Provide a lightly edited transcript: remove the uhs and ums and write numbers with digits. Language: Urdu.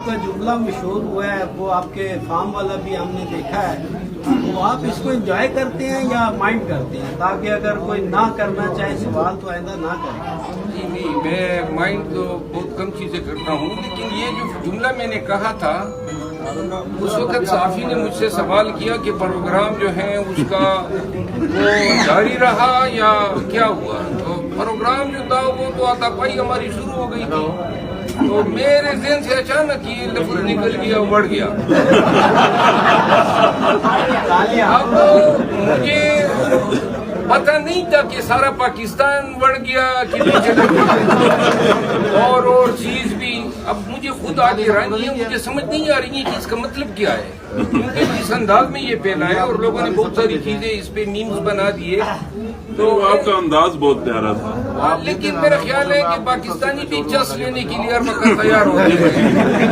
کا جملہ مشہور ہوا ہے وہ آپ کے فارم والا بھی ہم نے دیکھا ہے، تو آپ اس کو انجوائے کرتے ہیں یا مائنڈ کرتے ہیں تاکہ اگر کوئی نہ کرنا چاہے سوال تو آئندہ نہ کریں؟ جی نہیں، میں مائنڈ تو بہت کم چیزیں کرتا ہوں، لیکن یہ جو جملہ میں نے کہا تھا اس وقت صحافی نے مجھ سے سوال کیا کہ پروگرام جو ہے اس کا وہ جاری رہا یا کیا ہوا. تو پروگرام جو تھا وہ تو آتا پائی ہماری شروع ہو گئی تھی، تو میرے ذہن سے اچانک یہ لفظ نکل گیا، بڑھ گیا. اب مجھے پتہ نہیں تھا کہ سارا پاکستان بڑھ گیا کہ نیچے لگ گیا اور چیز بھی. اب مجھے خود آگے رانی ہے، مجھے سمجھ نہیں آ رہی ہے کہ اس کا مطلب کیا ہے، کیونکہ اس انداز میں یہ پھیلا ہے اور لوگوں نے بہت ساری چیزیں اس پہ میمز بنا دیے. تو آپ کا انداز بہت پیارا تھا، لیکن میرا خیال ہے کہ پاکستانی بھی چس لینے کے لیے ہر وقت تیار ہوتے ہیں.